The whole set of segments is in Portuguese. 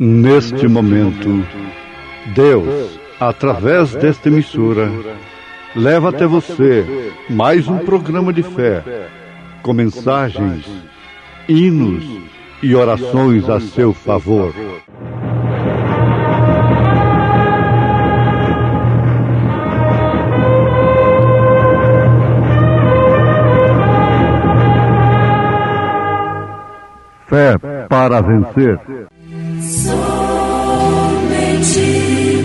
Neste momento, Deus, através desta emissora, leva até você mais um programa de fé, com mensagens, hinos e orações a seu favor. Fé para vencer. Somente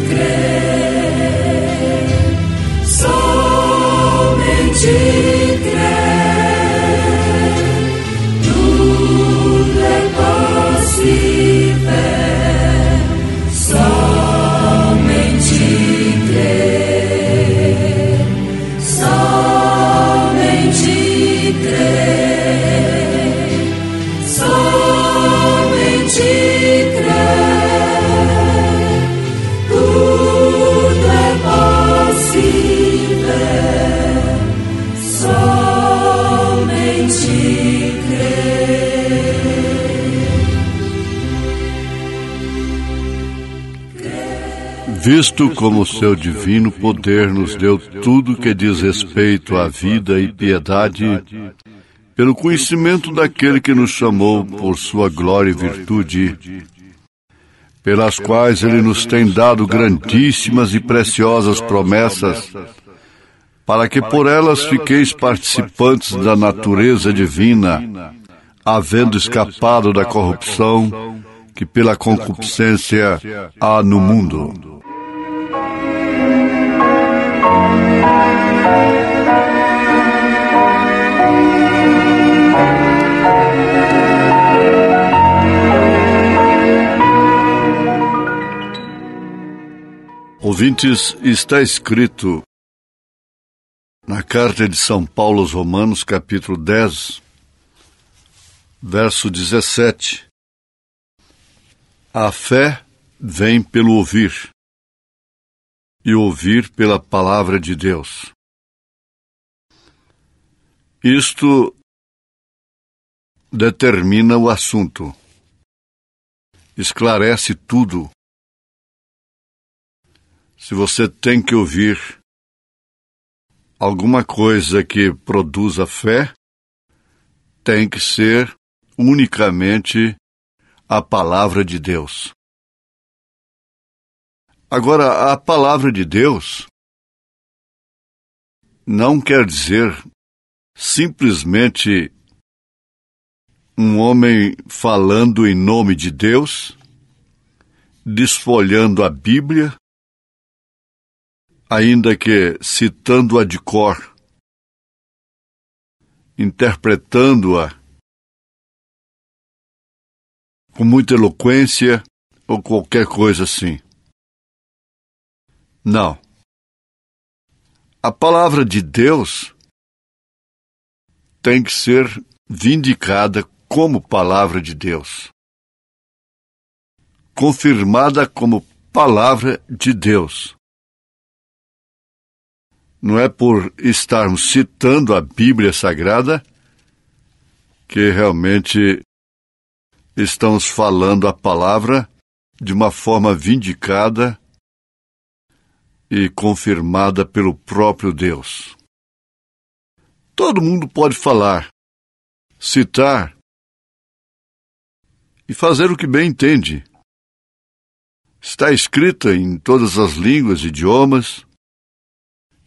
crer, somente crer, tudo é possível, somente crer, somente crer, somente visto como seu divino poder nos deu tudo que diz respeito à vida e piedade, pelo conhecimento daquele que nos chamou por sua glória e virtude, pelas quais ele nos tem dado grandíssimas e preciosas promessas, para que por elas fiqueis participantes da natureza divina, havendo escapado da corrupção que pela concupiscência há no mundo. Ouvintes, está escrito na carta de São Paulo aos Romanos, capítulo 10, verso 17. A fé vem pelo ouvir, e ouvir pela palavra de Deus. Isto determina o assunto, esclarece tudo. Se você tem que ouvir alguma coisa que produza fé, tem que ser unicamente a palavra de Deus. Agora, a palavra de Deus não quer dizer simplesmente um homem falando em nome de Deus, desfolhando a Bíblia, ainda que citando-a de cor, interpretando-a com muita eloquência ou qualquer coisa assim. Não. A palavra de Deus tem que ser vindicada como palavra de Deus, confirmada como palavra de Deus. Não é por estarmos citando a Bíblia Sagrada que realmente estamos falando a palavra de uma forma vindicada e confirmada pelo próprio Deus. Todo mundo pode falar, citar e fazer o que bem entende. Está escrita em todas as línguas e idiomas,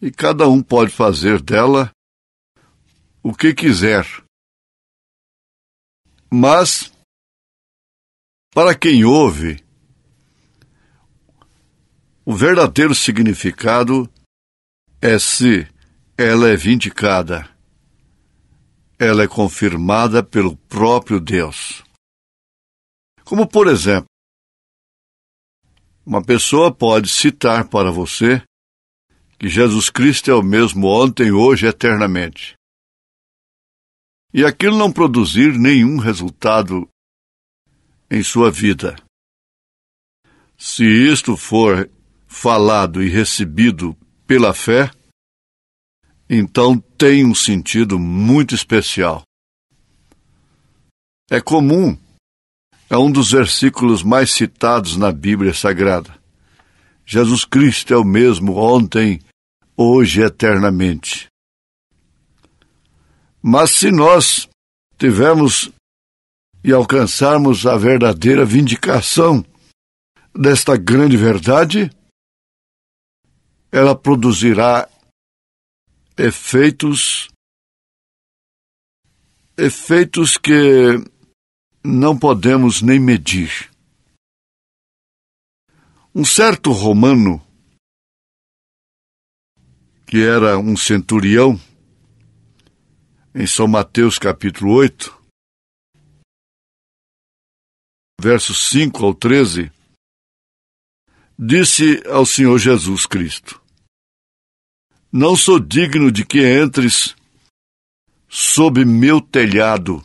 e cada um pode fazer dela o que quiser. Mas, para quem ouve, o verdadeiro significado é se ela é vindicada, ela é confirmada pelo próprio Deus. Como, por exemplo, uma pessoa pode citar para você que Jesus Cristo é o mesmo ontem, hoje e eternamente. E aquilo não produzir nenhum resultado em sua vida. Se isto for falado e recebido pela fé, então tem um sentido muito especial. É comum é um dos versículos mais citados na Bíblia Sagrada. Jesus Cristo é o mesmo ontem, hoje e eternamente. Mas se nós tivermos e alcançarmos a verdadeira vindicação desta grande verdade, ela produzirá efeitos que não podemos nem medir. Um certo romano, que era um centurião, em São Mateus capítulo 8, versos 5 ao 13, disse ao Senhor Jesus Cristo: não sou digno de que entres sob meu telhado.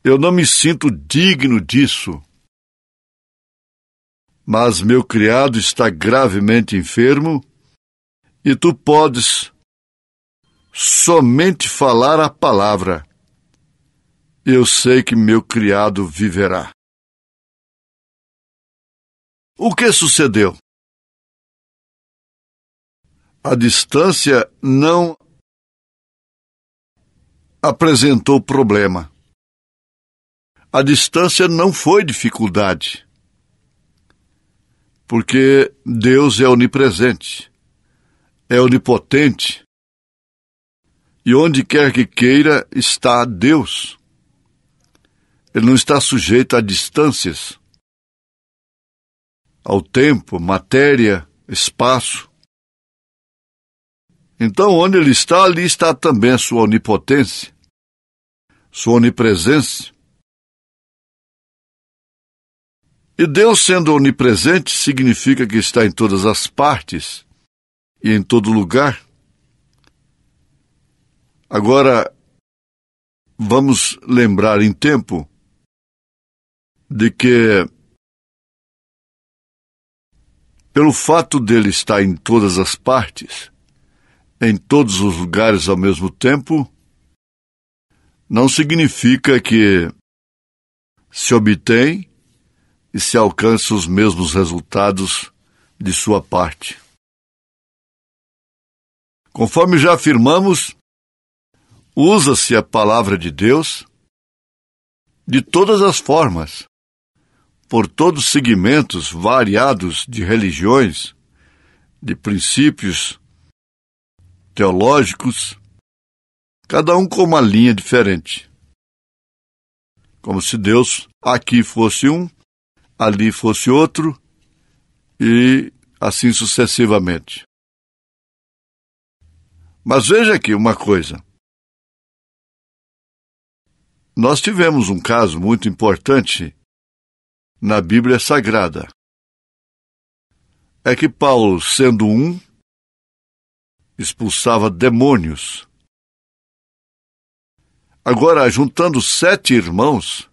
Eu não me sinto digno disso. Mas meu criado está gravemente enfermo e tu podes somente falar a palavra. Eu sei que meu criado viverá. O que sucedeu? A distância não apresentou problema. A distância não foi dificuldade. Porque Deus é onipresente, é onipotente, e onde quer que queira está Deus. Ele não está sujeito a distâncias, ao tempo, matéria, espaço. Então, onde ele está, ali está também a sua onipotência, sua onipresença. E Deus, sendo onipresente, significa que está em todas as partes e em todo lugar. Agora, vamos lembrar em tempo de que, pelo fato dele estar em todas as partes, em todos os lugares ao mesmo tempo, não significa que se obtém e se alcança os mesmos resultados de sua parte. Conforme já afirmamos, usa-se a palavra de Deus de todas as formas, por todos os segmentos variados de religiões, de princípios teológicos, cada um com uma linha diferente. Como se Deus aqui fosse um, ali fosse outro, e assim sucessivamente. Mas veja aqui uma coisa. Nós tivemos um caso muito importante na Bíblia Sagrada. É que Paulo, sendo um, expulsava demônios. Agora, juntando 7 irmãos,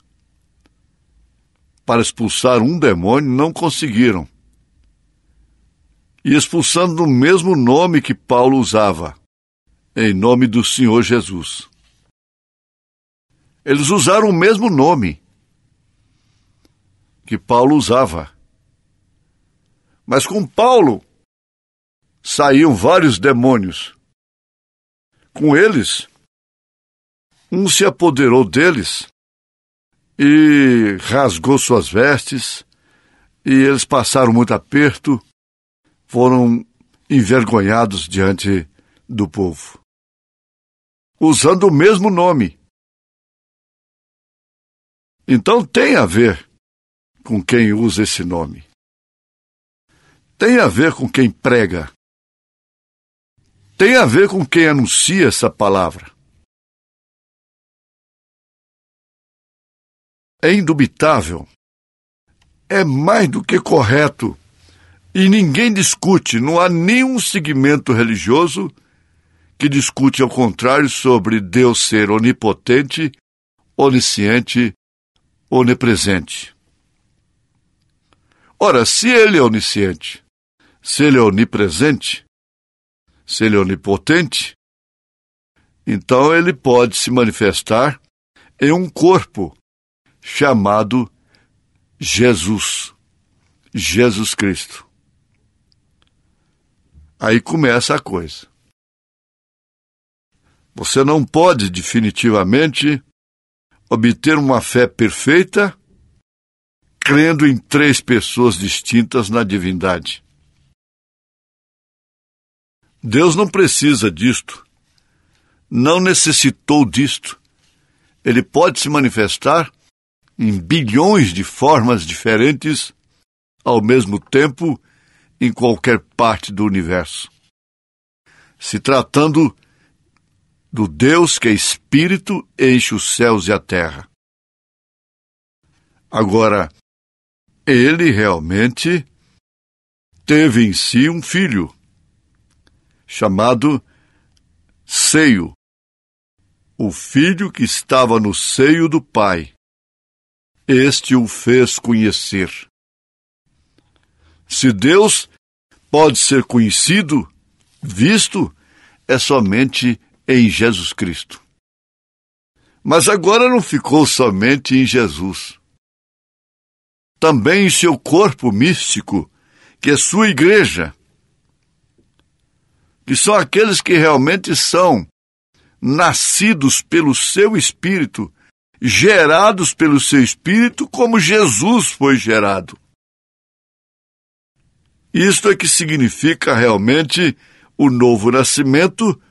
para expulsar um demônio, não conseguiram. E expulsando no mesmo nome que Paulo usava, em nome do Senhor Jesus. Eles usaram o mesmo nome que Paulo usava. Mas com Paulo saíam vários demônios. Com eles, um se apoderou deles e rasgou suas vestes, e eles passaram muito aperto, foram envergonhados diante do povo, usando o mesmo nome. Então tem a ver com quem usa esse nome. Tem a ver com quem prega. Tem a ver com quem anuncia essa palavra. É indubitável, é mais do que correto, e ninguém discute, não há nenhum segmento religioso que discute ao contrário sobre Deus ser onipotente, onisciente, onipresente. Ora, se ele é onisciente, se ele é onipresente, se ele é onipotente, então ele pode se manifestar em um corpo chamado Jesus Cristo. Aí começa a coisa. Você não pode definitivamente obter uma fé perfeita crendo em 3 pessoas distintas na divindade. Deus não precisa disto, não necessitou disto. Ele pode se manifestar em bilhões de formas diferentes ao mesmo tempo em qualquer parte do universo. Se tratando do Deus que é Espírito, enche os céus e a terra. Agora, ele realmente teve em si um filho, chamado seio, o filho que estava no seio do Pai. Este o fez conhecer. Se Deus pode ser conhecido, visto, é somente em Jesus Cristo. Mas agora não ficou somente em Jesus. Também em seu corpo místico, que é sua igreja, que são aqueles que realmente são nascidos pelo seu Espírito, gerados pelo seu Espírito, como Jesus foi gerado. Isto é que significa realmente o novo nascimento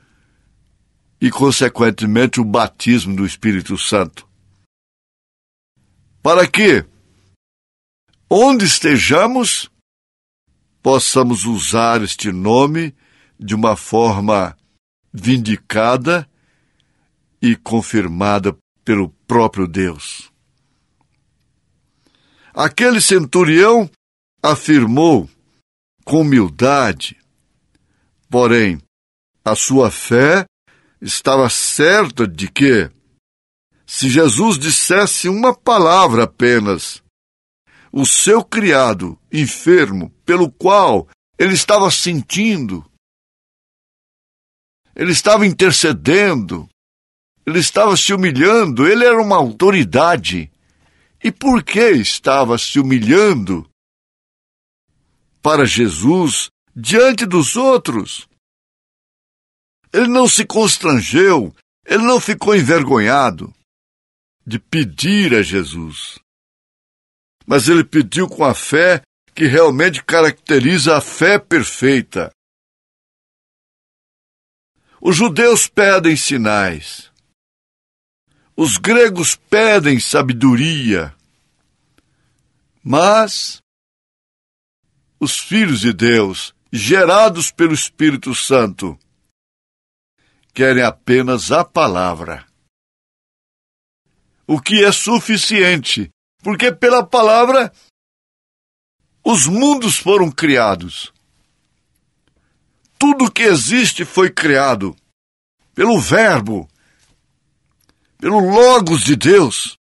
e, consequentemente, o batismo do Espírito Santo. Para que, onde estejamos, possamos usar este nome de uma forma vindicada e confirmada pelo próprio Deus. Aquele centurião afirmou com humildade, porém, a sua fé estava certa de que, se Jesus dissesse uma palavra apenas, o seu criado, enfermo, pelo qual ele estava sentindo, ele estava intercedendo, ele estava se humilhando, ele era uma autoridade. E por que estava se humilhando para Jesus diante dos outros? Ele não se constrangeu, ele não ficou envergonhado de pedir a Jesus. Mas ele pediu com a fé que realmente caracteriza a fé perfeita. Os judeus pedem sinais. Os gregos pedem sabedoria. Mas os filhos de Deus, gerados pelo Espírito Santo, querem apenas a palavra. O que é suficiente, porque pela palavra os mundos foram criados. Tudo que existe foi criado pelo Verbo, pelo Logos de Deus.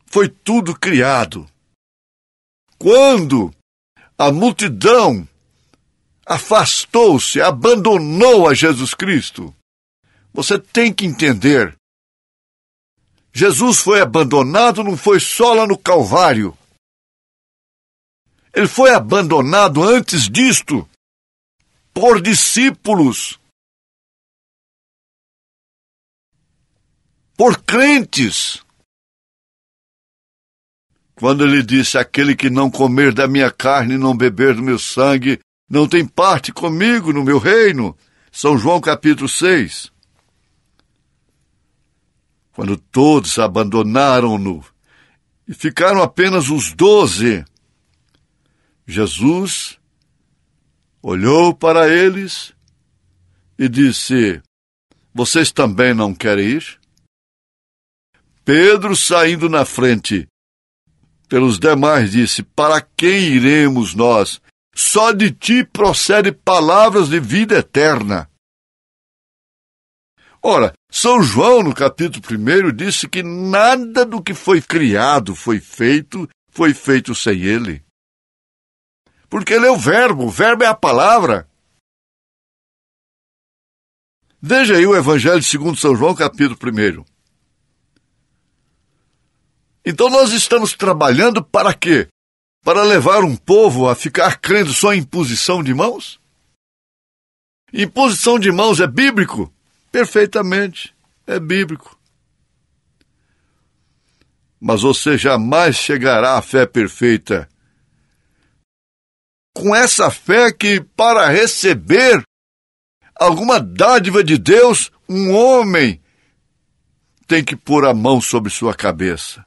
Foi tudo criado. Quando a multidão afastou-se, abandonou a Jesus Cristo, você tem que entender. Jesus foi abandonado, não foi só lá no Calvário. Ele foi abandonado antes disto por discípulos, por crentes. Quando ele disse, aquele que não comer da minha carne e não beber do meu sangue, não tem parte comigo no meu reino. São João capítulo 6. Quando todos abandonaram-no e ficaram apenas os 12, Jesus olhou para eles e disse, vocês também não querem ir? Pedro, saindo na frente, pelos demais, disse, para quem iremos nós? Só de ti procede palavras de vida eterna. Ora, São João, no capítulo 1, disse que nada do que foi criado foi feito sem ele. Porque ele é o verbo é a palavra. Veja aí o Evangelho segundo São João, capítulo 1. Então nós estamos trabalhando para quê? Para levar um povo a ficar crendo só em imposição de mãos? Imposição de mãos é bíblico? Perfeitamente, é bíblico. Mas você jamais chegará à fé perfeita. Com essa fé que, para receber alguma dádiva de Deus, um homem tem que pôr a mão sobre sua cabeça.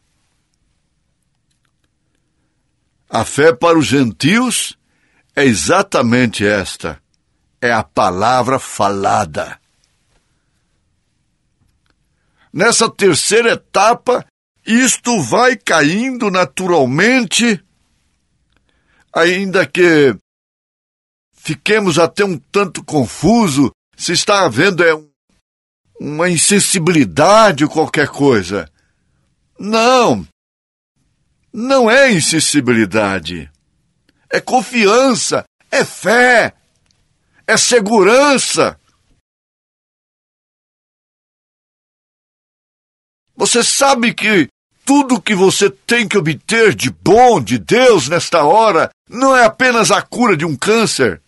A fé para os gentios é exatamente esta. É a palavra falada. Nessa terceira etapa, isto vai caindo naturalmente, ainda que fiquemos até um tanto confuso se está havendo uma insensibilidade ou qualquer coisa. Não é insensibilidade. É confiança, é fé, é segurança. Você sabe que tudo que você tem que obter de bom de Deus nesta hora não é apenas a cura de um câncer,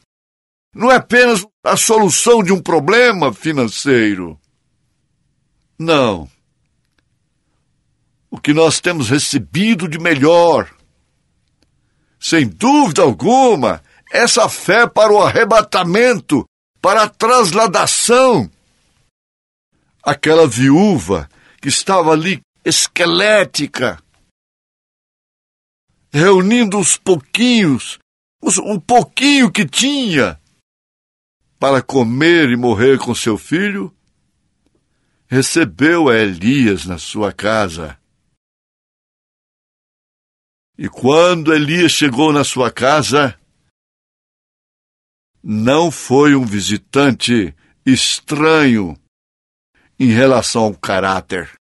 não é apenas a solução de um problema financeiro. Não. O que nós temos recebido de melhor, sem dúvida alguma, essa fé para o arrebatamento, para a transladação. Aquela viúva que estava ali esquelética, reunindo os pouquinhos, o pouquinho que tinha para comer e morrer com seu filho, recebeu a Elias na sua casa. E quando Elias chegou na sua casa, não foi um visitante estranho em relação ao caráter,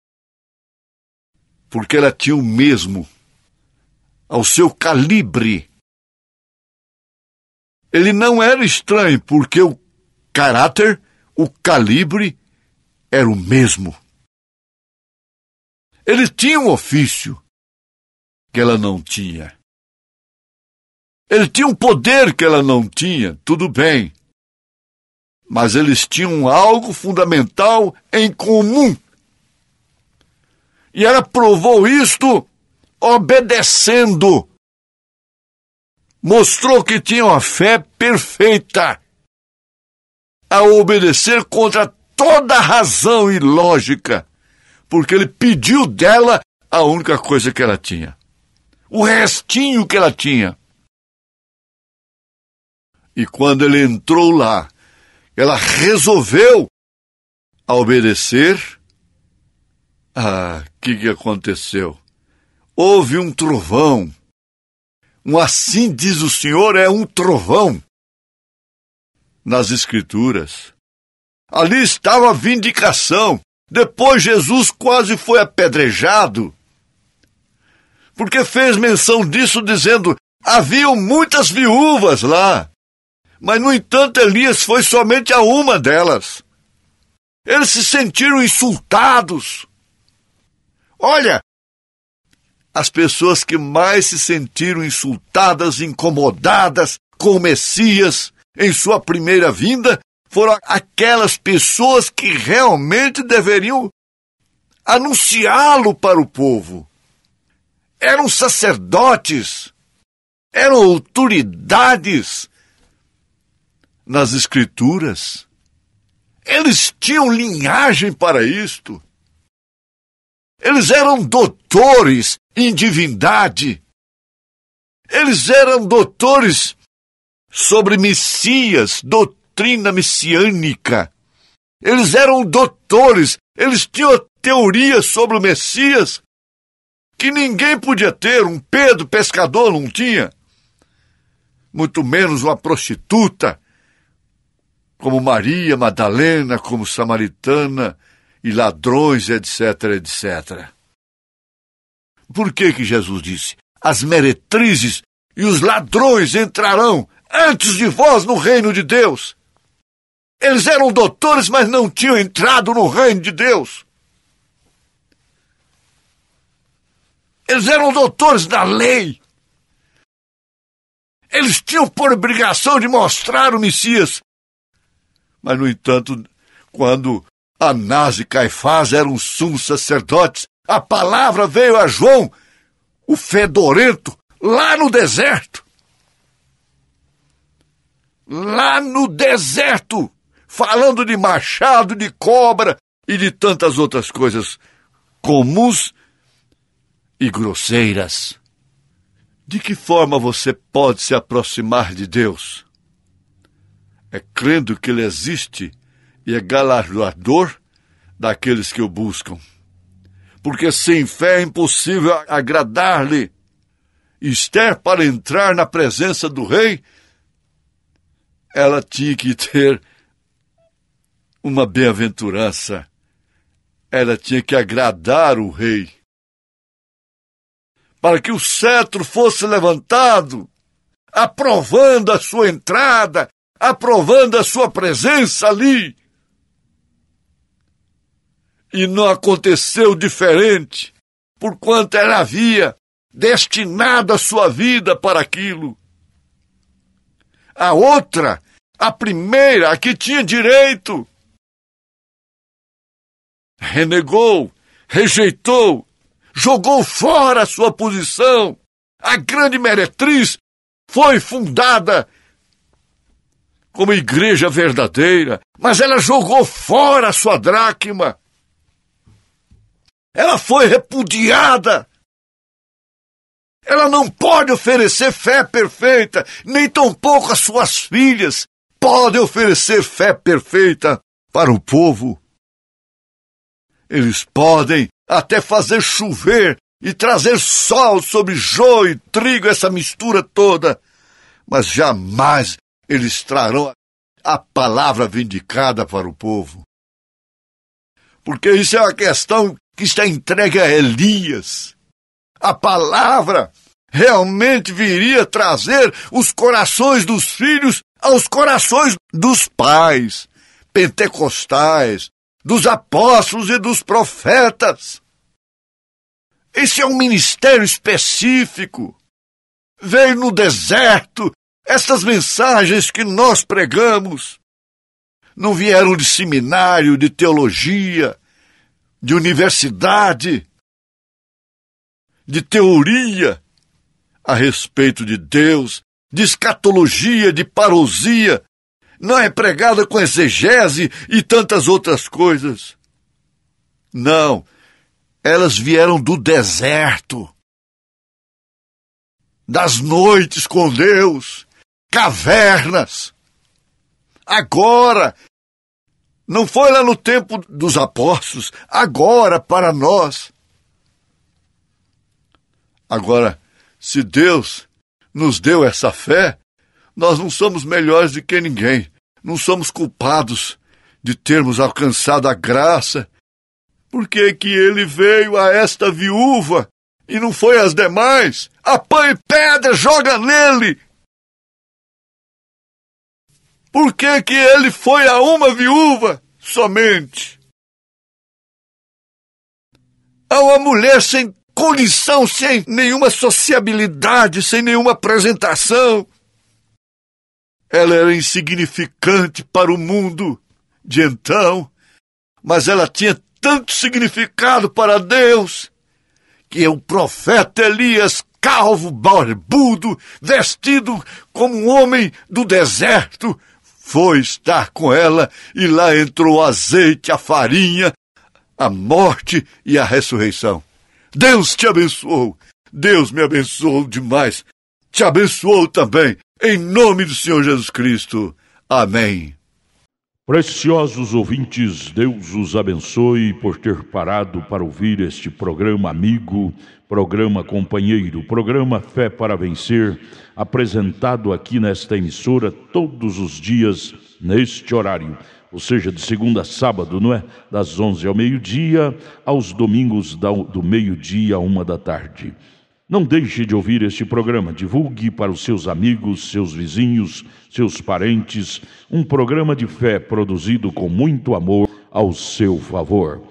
porque ela tinha o mesmo, ao seu calibre. Ele não era estranho, porque o caráter, o calibre, era o mesmo. Ele tinha um ofício que ela não tinha. Ele tinha um poder que ela não tinha, tudo bem. Mas eles tinham algo fundamental em comum. E ela provou isto obedecendo. Mostrou que tinha uma fé perfeita a obedecer contra toda razão e lógica, porque ele pediu dela a única coisa que ela tinha. O restinho que ela tinha. E quando ele entrou lá, ela resolveu a obedecer. O que aconteceu? Houve um trovão. Assim diz o Senhor, é um trovão. Nas Escrituras. Ali estava a vindicação. Depois Jesus quase foi apedrejado, porque fez menção disso, dizendo: haviam muitas viúvas lá, mas no entanto Elias foi somente a uma delas. Eles se sentiram insultados. Olha, as pessoas que mais se sentiram insultadas, incomodadas com o Messias em sua primeira vinda, foram aquelas pessoas que realmente deveriam anunciá-lo para o povo. Eram sacerdotes, eram autoridades nas Escrituras. Eles tinham linhagem para isto. Eles eram doutores em divindade. Eles eram doutores sobre Messias, doutrina messiânica. Eles eram doutores, eles tinham teorias sobre o Messias que ninguém podia ter. Um Pedro pescador não tinha, muito menos uma prostituta, como Maria Madalena, como Samaritana, e ladrões, etc, etc. Por que Jesus disse: as meretrizes e os ladrões entrarão antes de vós no reino de Deus? Eles eram doutores, mas não tinham entrado no reino de Deus. Eles eram doutores da lei. Eles tinham por obrigação de mostrar o Messias. Mas, no entanto, quando Anás e Caifás eram sumos sacerdotes, a palavra veio a João, o fedorento, lá no deserto. Lá no deserto, falando de machado, de cobra e de tantas outras coisas comuns e grosseiras. De que forma você pode se aproximar de Deus? É crendo que Ele existe e é galardoador daqueles que o buscam. Porque sem fé é impossível agradar-lhe. Esther, para entrar na presença do rei, ela tinha que ter uma bem-aventurança. Ela tinha que agradar o rei. Para que o cetro fosse levantado, aprovando a sua entrada, aprovando a sua presença ali. E não aconteceu diferente, porquanto ela havia destinado a sua vida para aquilo. A outra, a primeira, a que tinha direito, renegou, rejeitou, jogou fora a sua posição. A grande meretriz foi fundada como igreja verdadeira, mas ela jogou fora a sua dracma. Ela foi repudiada. Ela não pode oferecer fé perfeita, nem tampouco as suas filhas podem oferecer fé perfeita para o povo. Eles podem até fazer chover e trazer sol sobre joio e trigo, essa mistura toda, mas jamais eles trarão a palavra vindicada para o povo. Porque isso é uma questão que está entregue a Elias. A palavra realmente viria trazer os corações dos filhos aos corações dos pais, pentecostais, dos apóstolos e dos profetas. Esse é um ministério específico. Veio no deserto. Essas mensagens que nós pregamos não vieram de seminário, de teologia, de universidade, de teoria a respeito de Deus, de escatologia, de parousia. Não é pregada com exegese e tantas outras coisas. Não, elas vieram do deserto, das noites com Deus, cavernas. Agora, não foi lá no tempo dos apóstolos, agora para nós. Agora, se Deus nos deu essa fé, nós não somos melhores do que ninguém. Não somos culpados de termos alcançado a graça. Por que que ele veio a esta viúva e não foi às demais? Apanhe pedra, joga nele. Por que que ele foi a uma viúva somente? A uma mulher sem condição, sem nenhuma sociabilidade, sem nenhuma apresentação. Ela era insignificante para o mundo de então, mas ela tinha tanto significado para Deus, que o profeta Elias, calvo, barbudo, vestido como um homem do deserto, foi estar com ela, e lá entrou o azeite, a farinha, a morte e a ressurreição. Deus te abençoou. Deus me abençoou demais. Te abençoou também, em nome do Senhor Jesus Cristo. Amém. Preciosos ouvintes, Deus os abençoe por ter parado para ouvir este programa amigo, programa companheiro, programa Fé para Vencer, apresentado aqui nesta emissora todos os dias neste horário, ou seja, de segunda a sábado, não é? Das 11 ao meio-dia, aos domingos do meio-dia à 1 da tarde. Não deixe de ouvir este programa, divulgue para os seus amigos, seus vizinhos, seus parentes, um programa de fé produzido com muito amor ao seu favor.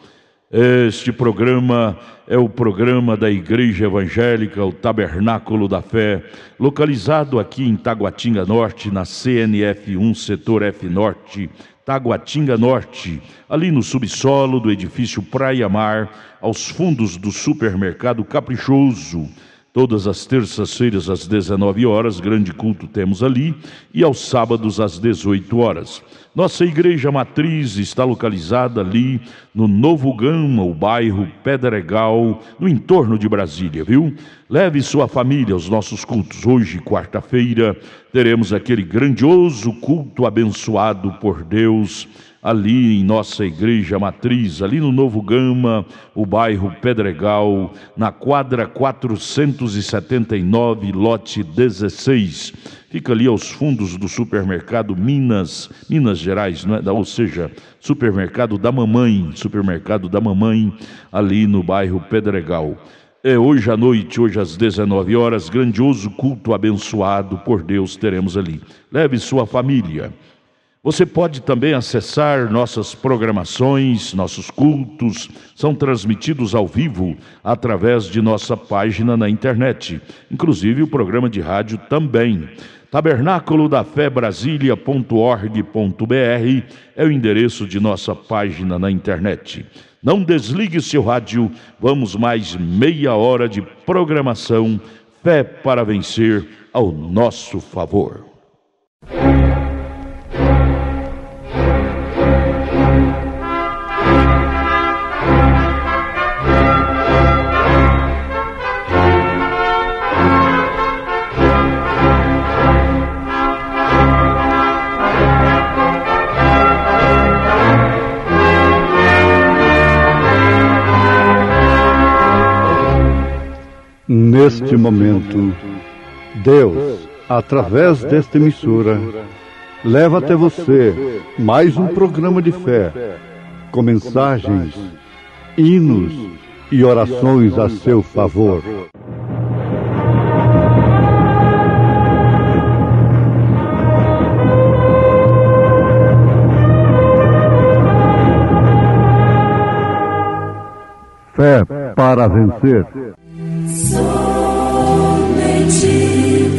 Este programa é o programa da Igreja Evangélica, o Tabernáculo da Fé, localizado aqui em Taguatinga Norte, na CNF1, Setor F Norte, Taguatinga Norte, ali no subsolo do edifício Praia Mar, aos fundos do supermercado Caprichoso. Todas as terças-feiras às 19 horas, grande culto temos ali, e aos sábados às 18 horas. Nossa igreja matriz está localizada ali no Novo Gama, o bairro Pedregal, no entorno de Brasília, viu? Leve sua família aos nossos cultos. Hoje, quarta-feira, teremos aquele grandioso culto abençoado por Deus, ali em nossa igreja matriz, ali no Novo Gama, o bairro Pedregal, na quadra 479, lote 16. Fica ali aos fundos do supermercado Minas Gerais, não é? Ou seja, supermercado da mamãe, ali no bairro Pedregal. Hoje à noite, hoje às 19 horas, grandioso culto abençoado por Deus teremos ali. Leve sua família. Você pode também acessar nossas programações, nossos cultos, são transmitidos ao vivo através de nossa página na internet, inclusive o programa de rádio também. Tabernáculo da Fé Brasília.org.br é o endereço de nossa página na internet. Não desligue seu rádio, vamos mais meia hora de programação, Fé para Vencer ao nosso favor. Neste momento, Deus, através desta emissora, leva até você mais um programa de fé, com mensagens, hinos e orações a seu favor. Fé para vencer. Somente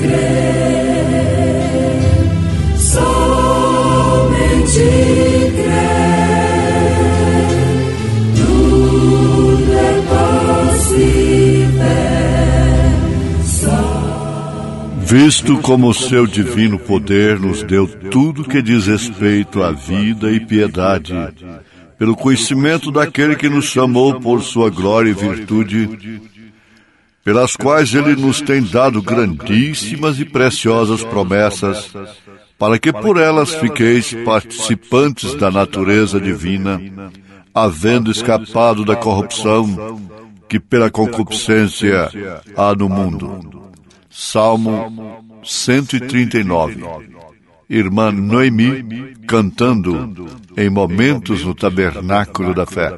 crer, somente crer, tudo é possível. Visto como o seu divino poder nos deu tudo que diz respeito à vida e piedade, pelo conhecimento daquele que nos chamou por sua glória e virtude, pelas quais Ele nos tem dado grandíssimas e preciosas promessas, para que por elas fiqueis participantes da natureza divina, havendo escapado da corrupção que pela concupiscência há no mundo. Salmo 139. Irmã Noemi cantando em momentos no Tabernáculo da Fé.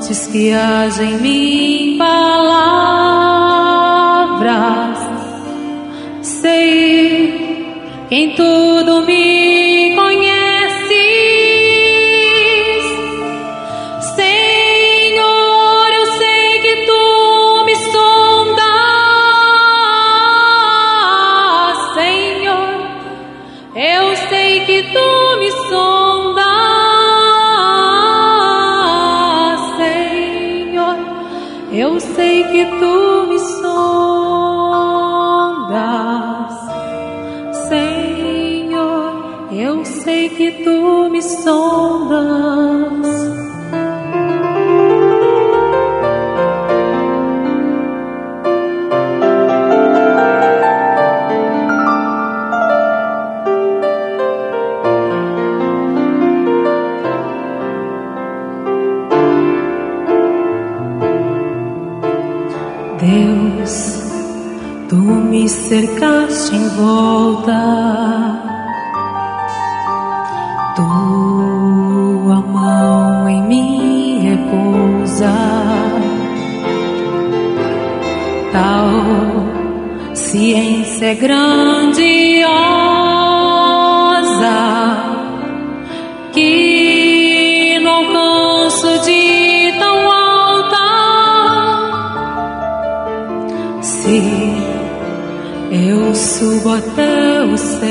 Antes que haja em mim palavras, sei que em tudo me conheces, Senhor, eu sei que tu me sondas que tu me sondas, Senhor, eu sei que tu me sondas. Deus, tu me cercaste em volta, tua mão em mim repousa, tal ciência é grandiosa que não alcanço de tão alta. Se eu subo até o céu,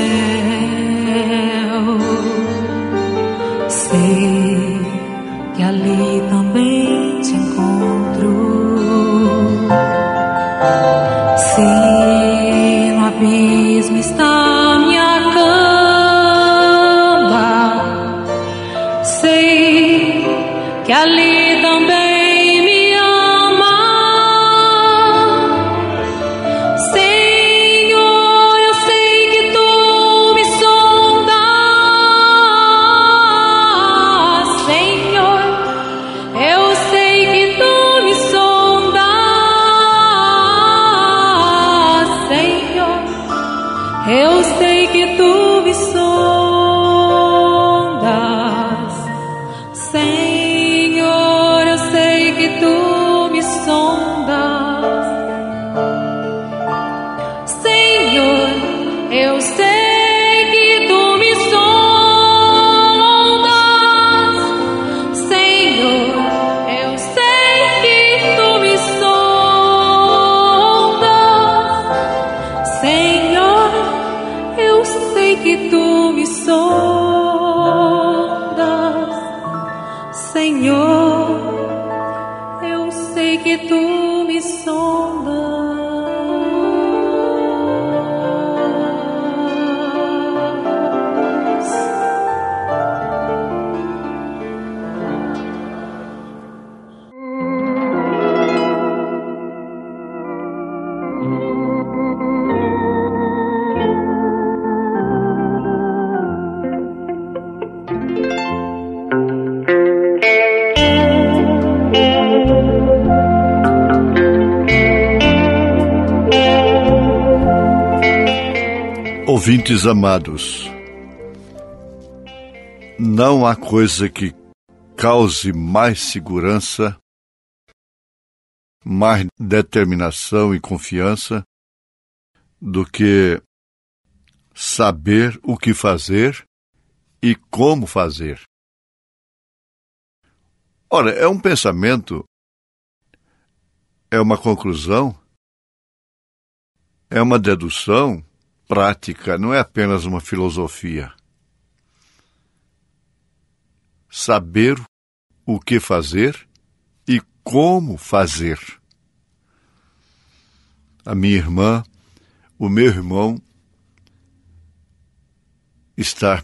sei que ali também te encontro. Se no abismo está minha cama, sei que ali também me ama. Senhor, eu sei que tu me sondas. Senhor, eu sei que tu me sondas. Senhor, eu sei que tu me sondas. Senhor, eu sei que tu me sondas. Senhor, eu sei que tu me sondas. Senhor, eu sei que tu me sondas. Senhor, eu sei que tu me sondas. Senhor, eu sei que tu me sondas. Ouvintes amados, não há coisa que cause mais segurança, mais determinação e confiança do que saber o que fazer e como fazer. Ora, é um pensamento, é uma conclusão, é uma dedução prática, não é apenas uma filosofia. Saber o que fazer e como fazer. A minha irmã, o meu irmão, está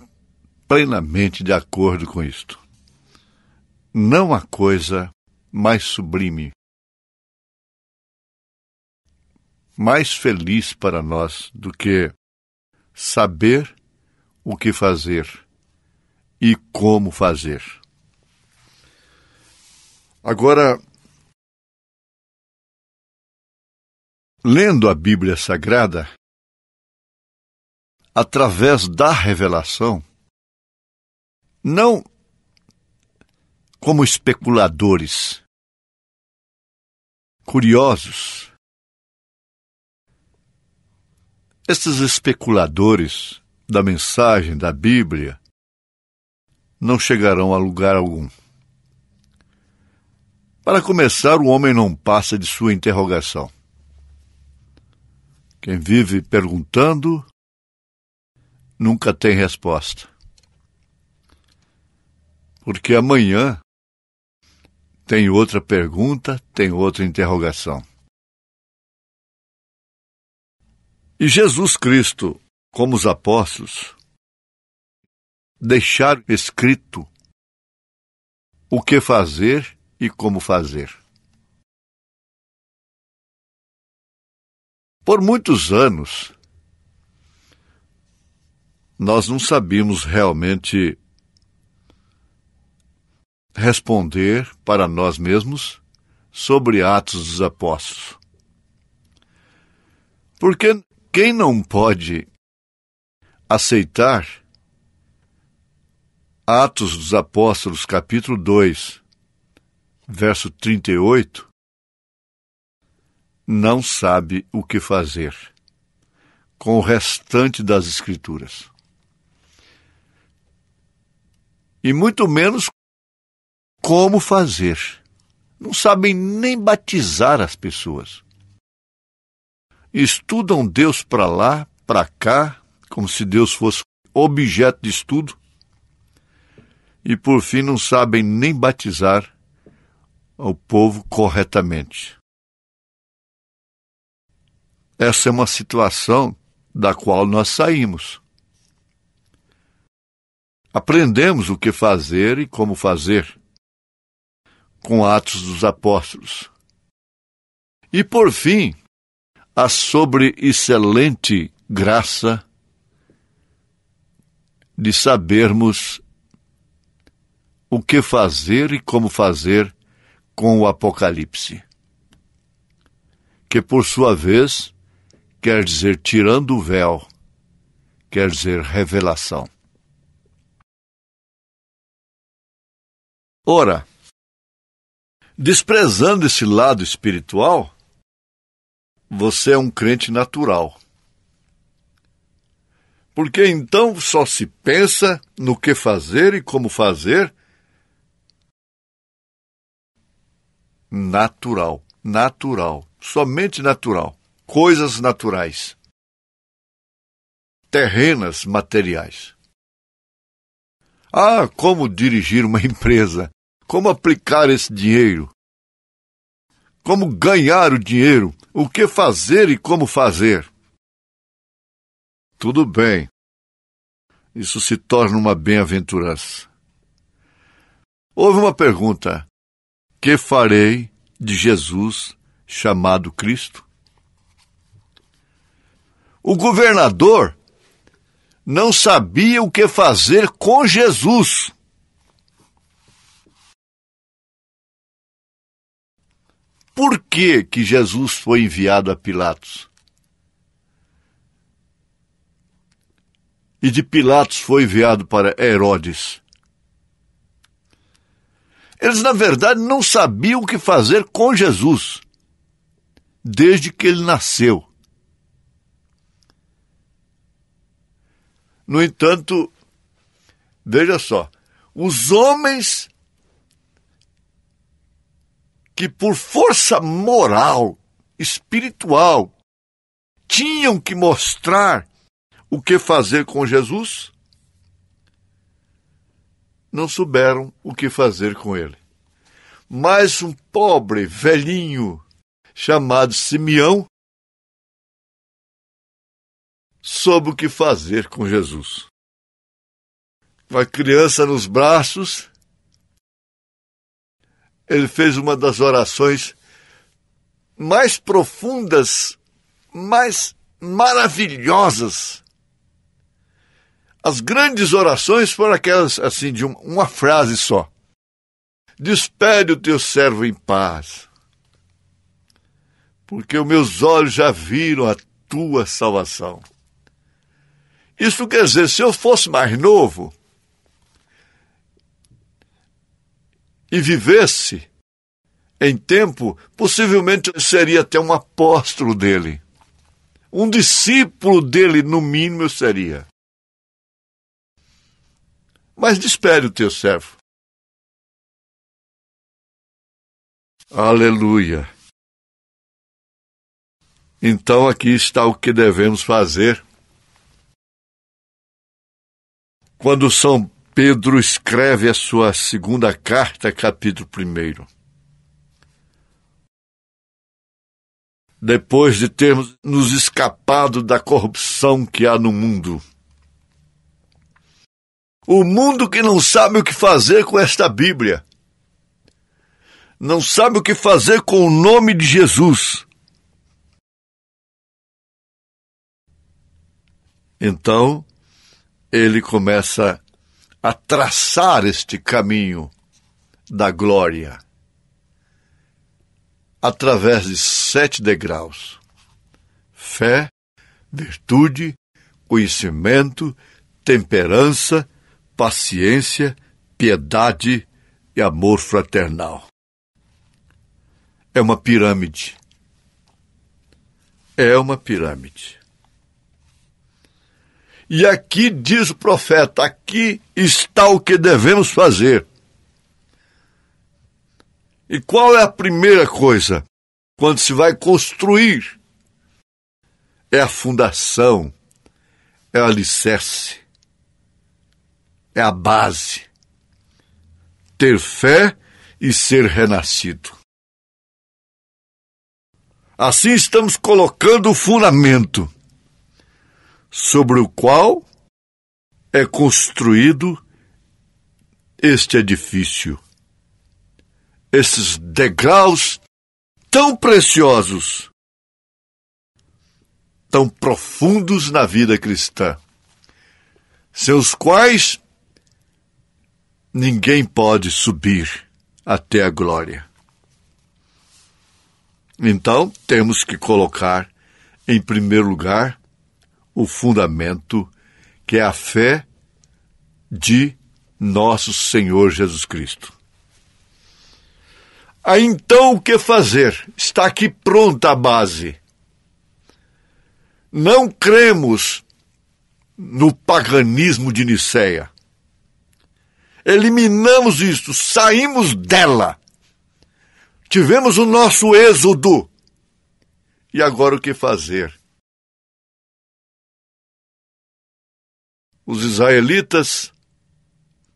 plenamente de acordo com isto. Não há coisa mais sublime, mais feliz para nós do que saber o que fazer e como fazer. Agora, lendo a Bíblia Sagrada, através da revelação, não como especuladores, curiosos. Esses especuladores da mensagem da Bíblia não chegarão a lugar algum. Para começar, o homem não passa de sua interrogação. Quem vive perguntando nunca tem resposta. Porque amanhã tem outra pergunta, tem outra interrogação. E Jesus Cristo, como os apóstolos, deixaram escrito o que fazer e como fazer. Por muitos anos, nós não sabíamos realmente responder para nós mesmos sobre Atos dos Apóstolos. Porque quem não pode aceitar Atos dos Apóstolos, capítulo 2, verso 38, não sabe o que fazer com o restante das Escrituras. E muito menos como fazer. Não sabem nem batizar as pessoas. Estudam Deus para lá, para cá, como se Deus fosse objeto de estudo. E por fim não sabem nem batizar o povo corretamente. Essa é uma situação da qual nós saímos. Aprendemos o que fazer e como fazer com Atos dos Apóstolos. E por fim, a sobreexcelente graça de sabermos o que fazer e como fazer com o Apocalipse, que por sua vez quer dizer tirando o véu, quer dizer revelação. Ora, desprezando esse lado espiritual, você é um crente natural. Porque então só se pensa no que fazer e como fazer natural, somente natural, coisas naturais, terrenas, materiais. Ah, como dirigir uma empresa, como aplicar esse dinheiro, como ganhar o dinheiro, o que fazer e como fazer. Tudo bem, isso se torna uma bem-aventurança. Houve uma pergunta: que farei de Jesus chamado Cristo? O governador não sabia o que fazer com Jesus. Por que Jesus foi enviado a Pilatos? E de Pilatos foi enviado para Herodes? Eles, na verdade, não sabiam o que fazer com Jesus, desde que ele nasceu. No entanto, veja só, os homens que por força moral, espiritual, tinham que mostrar o que fazer com Jesus, não souberam o que fazer com ele. Mas um pobre velhinho chamado Simeão soube o que fazer com Jesus. Com a criança nos braços, ele fez uma das orações mais profundas, mais maravilhosas. As grandes orações foram aquelas, assim, de uma frase só. Despede o teu servo em paz, porque os meus olhos já viram a tua salvação. Isso quer dizer, se eu fosse mais novo e vivesse em tempo, possivelmente eu seria até um apóstolo dele. Um discípulo dele, no mínimo, eu seria. Mas despede o teu servo. Aleluia. Então aqui está o que devemos fazer. Quando São Pedro escreve a sua segunda carta, capítulo 1. depois de termos nos escapado da corrupção que há no mundo. O mundo que não sabe o que fazer com esta Bíblia, não sabe o que fazer com o nome de Jesus. Então, ele começa a traçar este caminho da glória através de 7 degraus: fé, virtude, conhecimento, temperança, paciência, piedade e amor fraternal. É uma pirâmide. É uma pirâmide. E aqui diz o profeta, aqui está o que devemos fazer. E qual é a primeira coisa? Quando se vai construir, é a fundação, é o alicerce, é a base. Ter fé e ser renascido. Assim estamos colocando o fundamento sobre o qual é construído este edifício. Esses degraus tão preciosos, tão profundos na vida cristã, sem os quais ninguém pode subir até a glória. Então, temos que colocar, em primeiro lugar, o fundamento, que é a fé de nosso Senhor Jesus Cristo. Aí então o que fazer? Está aqui pronta a base. Não cremos no paganismo de Nicéia. Eliminamos isto, saímos dela. Tivemos o nosso êxodo. E agora o que fazer? Os israelitas,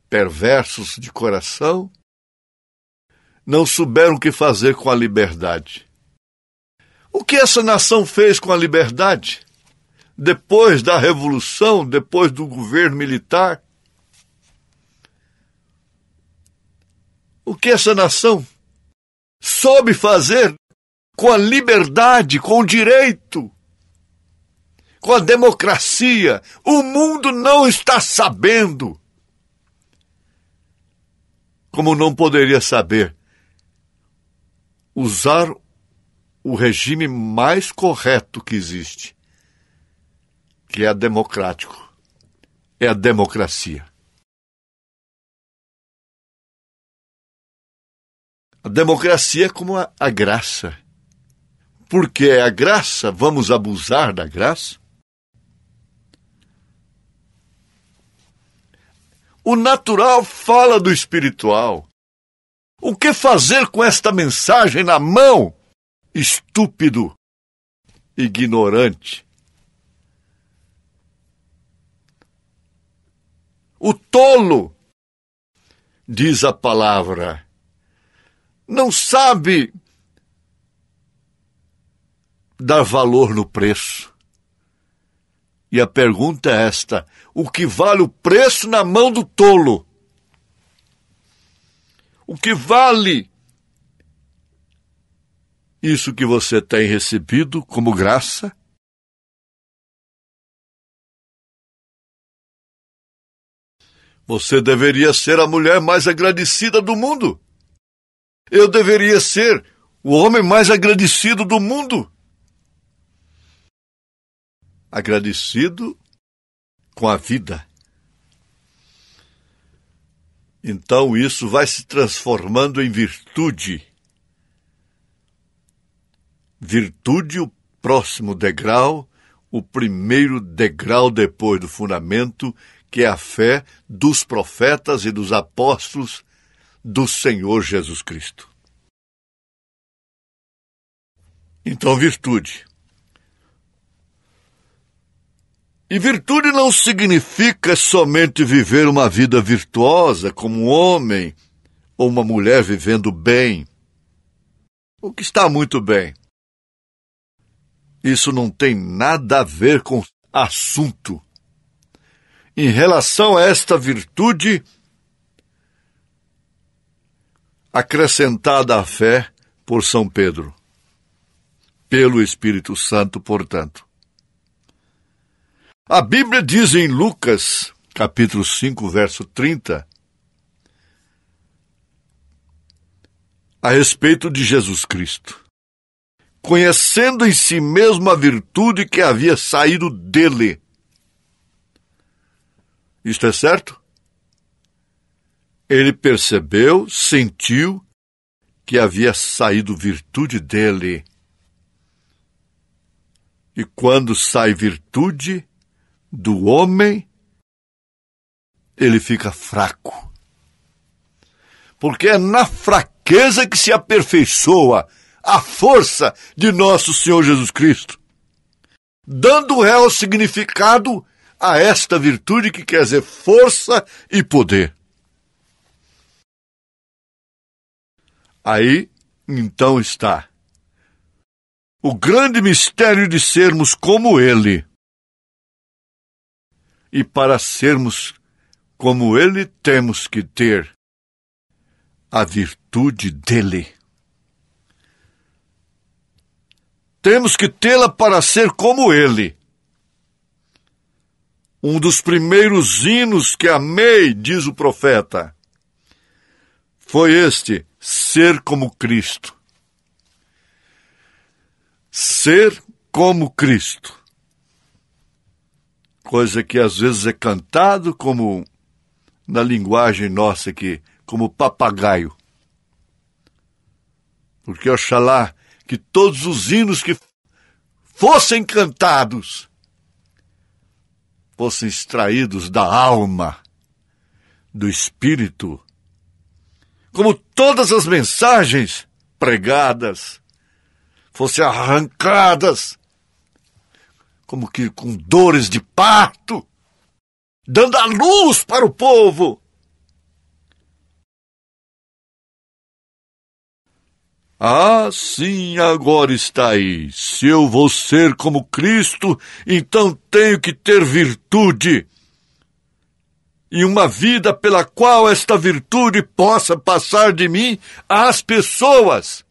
perversos de coração, não souberam o que fazer com a liberdade. O que essa nação fez com a liberdade? Depois da revolução, depois do governo militar? O que essa nação soube fazer com a liberdade, com o direito, com a democracia? O mundo não está sabendo. Como não poderia saber? Usar o regime mais correto que existe, que é democrático, é a democracia. A democracia é como a graça. Porque é a graça, vamos abusar da graça? O natural fala do espiritual. O que fazer com esta mensagem na mão? Estúpido, ignorante. O tolo, diz a palavra, não sabe dar valor no preço. E a pergunta é esta: o que vale o preço na mão do tolo? O que vale isso que você tem recebido como graça? Você deveria ser a mulher mais agradecida do mundo. Eu deveria ser o homem mais agradecido do mundo. Agradecido com a vida. Então isso vai se transformando em virtude. Virtude, o próximo degrau, o primeiro degrau depois do fundamento, que é a fé dos profetas e dos apóstolos do Senhor Jesus Cristo. Então, virtude. E virtude não significa somente viver uma vida virtuosa como um homem ou uma mulher vivendo bem, o que está muito bem. Isso não tem nada a ver com assunto. Em relação a esta virtude, acrescentada à fé por São Pedro, pelo Espírito Santo, portanto. A Bíblia diz em Lucas, capítulo 5, verso 30, a respeito de Jesus Cristo, conhecendo em si mesmo a virtude que havia saído dele. Isto é certo? Ele percebeu, sentiu que havia saído virtude dele. E quando sai virtude do homem, ele fica fraco. Porque é na fraqueza que se aperfeiçoa a força de nosso Senhor Jesus Cristo, dando real significado a esta virtude que quer dizer força e poder. Aí, então, está o grande mistério de sermos como Ele. E para sermos como Ele, temos que ter a virtude dEle. Temos que tê-la para ser como Ele. Um dos primeiros hinos que amei, diz o profeta, foi este: ser como Cristo. Ser como Cristo. Coisa que às vezes é cantado como, na linguagem nossa aqui, como papagaio. Porque oxalá que todos os hinos que fossem cantados fossem extraídos da alma, do espírito, como todas as mensagens pregadas fossem arrancadas, como que com dores de parto, dando a luz para o povo. Ah, sim, agora está aí. Se eu vou ser como Cristo, então tenho que ter virtude. E uma vida pela qual esta virtude possa passar de mim às pessoas.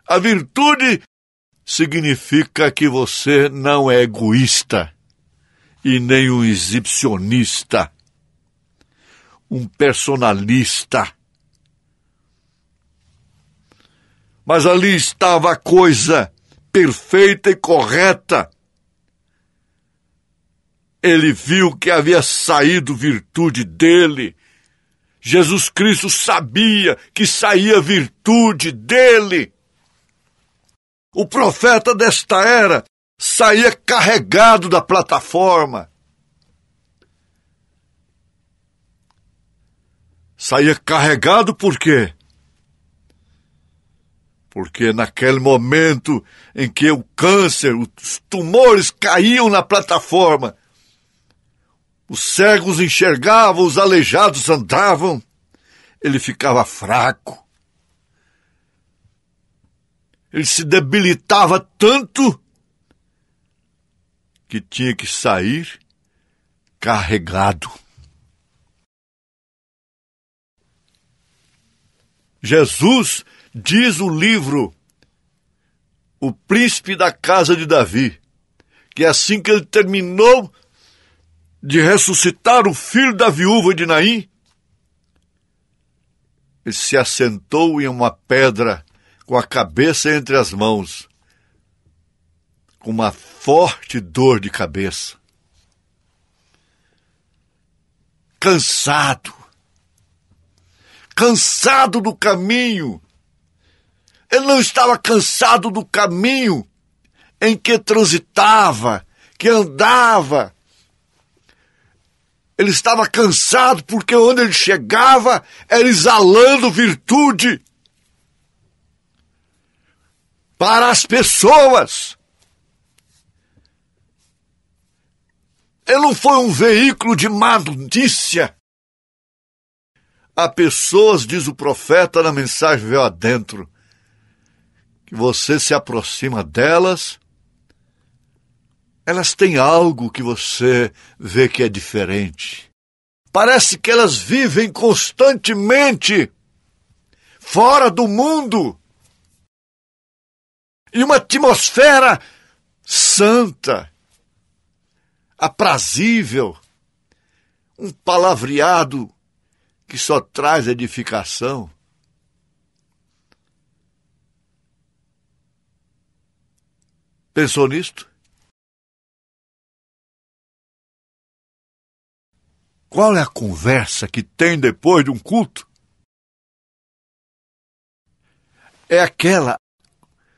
A virtude significa que você não é egoísta e nem um exibicionista, um personalista. Mas ali estava a coisa perfeita e correta. Ele viu que havia saído virtude dele. Jesus Cristo sabia que saía virtude dele. O profeta desta era saía carregado da plataforma. Saía carregado por quê? Porque naquele momento em que o câncer, os tumores caíam na plataforma, os cegos enxergavam, os aleijados andavam, ele ficava fraco. Ele se debilitava tanto que tinha que sair carregado. Jesus, diz o livro O Príncipe da Casa de Davi, que assim que ele terminou de ressuscitar o filho da viúva de Naim, ele se assentou em uma pedra com a cabeça entre as mãos, com uma forte dor de cabeça. Cansado do caminho. Ele não estava cansado do caminho em que transitava, que andava. Ele estava cansado porque onde ele chegava era exalando virtude para as pessoas. Ele não foi um veículo de má notícia. Há pessoas, diz o profeta na mensagem Véu Adentro, que você se aproxima delas elas têm algo que você vê que é diferente. Parece que elas vivem constantemente fora do mundo. E uma atmosfera santa, aprazível, um palavreado que só traz edificação. Pensou nisto? Qual é a conversa que tem depois de um culto? É aquela: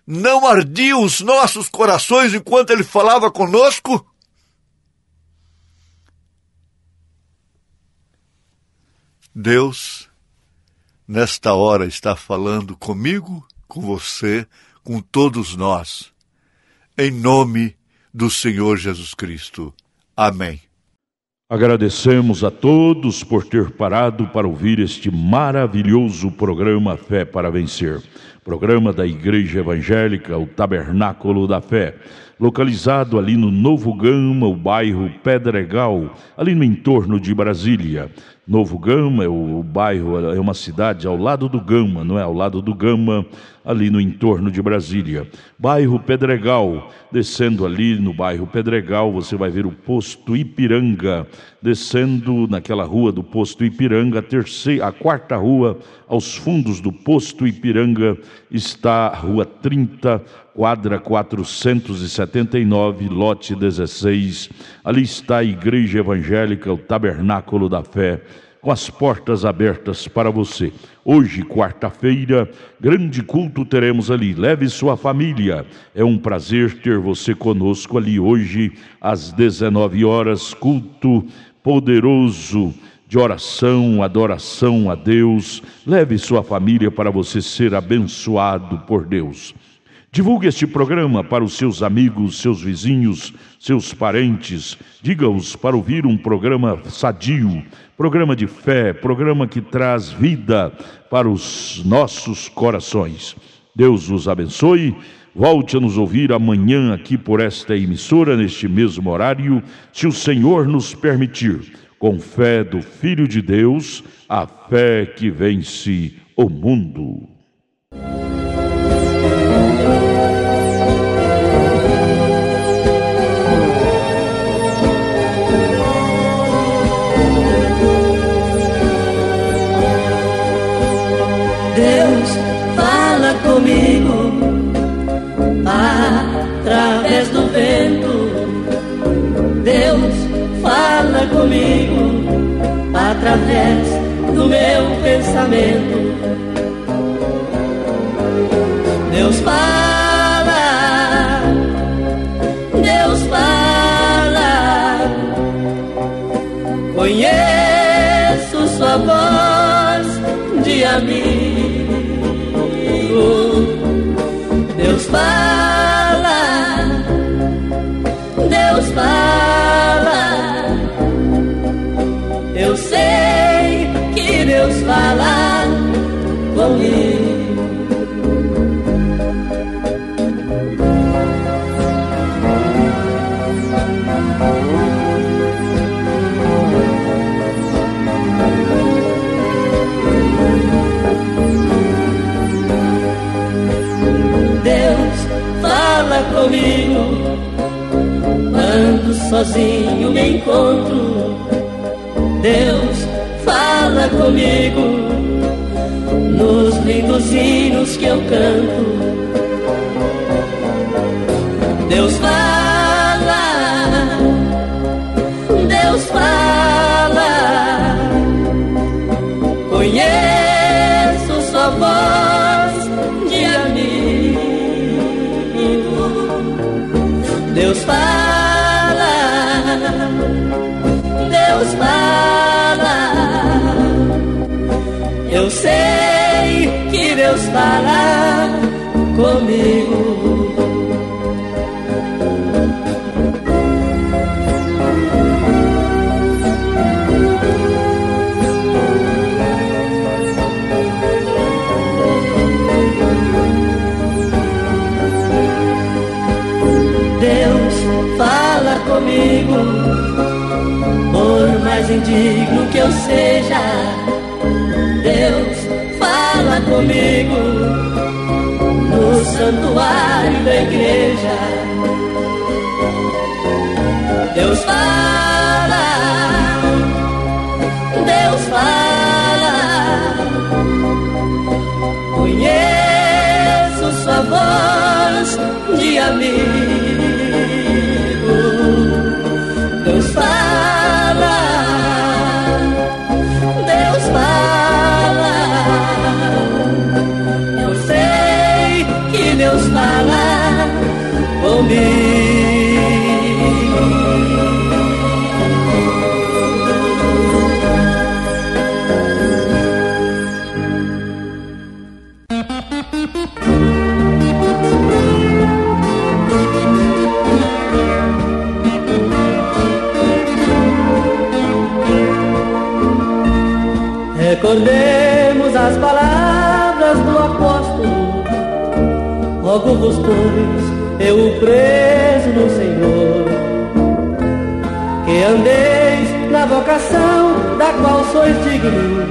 não ardiam os nossos corações enquanto ele falava conosco? Deus, nesta hora, está falando comigo, com você, com todos nós, em nome do Senhor Jesus Cristo. Amém. Agradecemos a todos por ter parado para ouvir este maravilhoso programa Fé para Vencer. Programa da Igreja Evangélica, o Tabernáculo da Fé, localizado ali no Novo Gama, o bairro Pedregal, ali no entorno de Brasília. Novo Gama é o bairro, é uma cidade ao lado do Gama, não é? Ao lado do Gama, ali no entorno de Brasília. Bairro Pedregal, descendo ali no bairro Pedregal, você vai ver o posto Ipiranga. Descendo naquela rua do posto Ipiranga, a quarta rua, aos fundos do posto Ipiranga, está a rua 30, quadra 479, lote 16. Ali está a Igreja Evangélica, o Tabernáculo da Fé, com as portas abertas para você. Hoje, quarta-feira, grande culto teremos ali. Leve sua família. É um prazer ter você conosco ali hoje, às 19 horas, culto poderoso de oração, adoração a Deus. Leve sua família para você ser abençoado por Deus. Divulgue este programa para os seus amigos, seus vizinhos, seus parentes. Diga-os para ouvir um programa sadio, programa de fé, programa que traz vida para os nossos corações. Deus os abençoe. Volte a nos ouvir amanhã aqui por esta emissora, neste mesmo horário, se o Senhor nos permitir. Com fé do Filho de Deus, a fé que vence o mundo. Deus fala comigo através do vento. Deus fala comigo através do meu pensamento. Deus fala, Deus fala. Conheço sua voz de amigo. Deus fala, Deus fala. Eu sei que Deus fala comigo. Fala comigo quando sozinho me encontro. Deus fala comigo nos lindos hinos que eu canto. Deus fala, Deus fala. Conheço sua voz de amigo. Deus fala, Deus fala. Eu sei que Deus fala comigo. Deus fala digno que eu seja. Deus, fala comigo no santuário da igreja. Deus fala, Deus fala. Conheço sua voz de amigo. Deus fala, Deus fala. Eu sei que Deus fala comigo. Recordemos as palavras do apóstolo: rogo-vos, pois, eu o preso no Senhor, que andeis na vocação da qual sois dignos,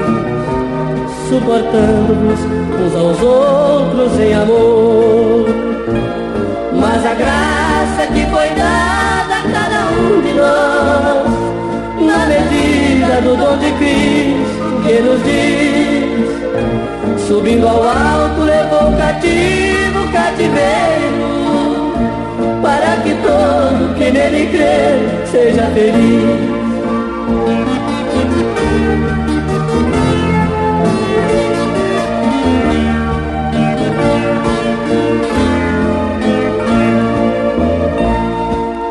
suportando-vos uns aos outros em amor. Mas a graça que foi dada a cada um de nós, na medida do dom de Cristo, que nos diz: subindo ao alto levou cativo o cativeiro, para que todo que nele crê seja feliz.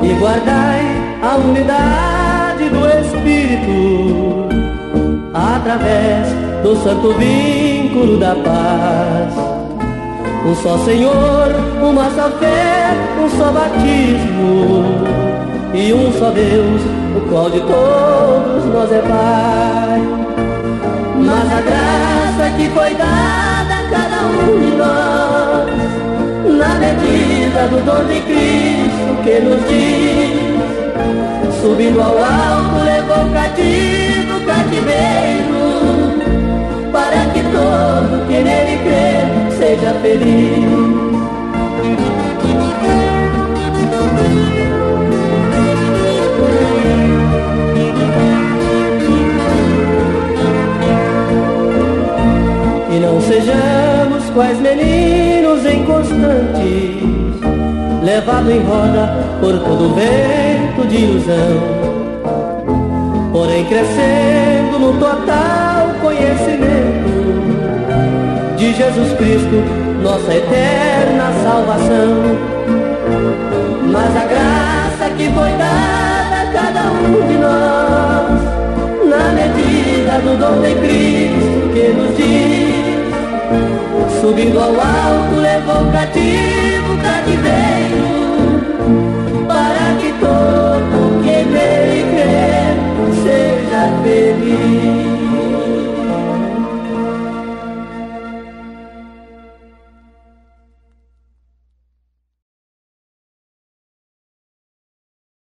E guardai a unidade do Espírito, através do santo vínculo da paz. Um só Senhor, uma só fé, um só batismo, e um só Deus, o qual de todos nós é Pai. Mas a graça que foi dada a cada um de nós, na medida do dom de Cristo que nos diz: subindo ao alto levou cativo o cativeiro, para que todo que nele crê seja feliz. E não sejamos quais meninos inconstantes, levado em roda por todo vento de ilusão, porém crescendo no total conhecimento de Jesus Cristo, nossa eterna salvação. Mas a graça que foi dada a cada um de nós, na medida do dom de Cristo que nos diz: subindo ao alto levou cativo o cativeiro,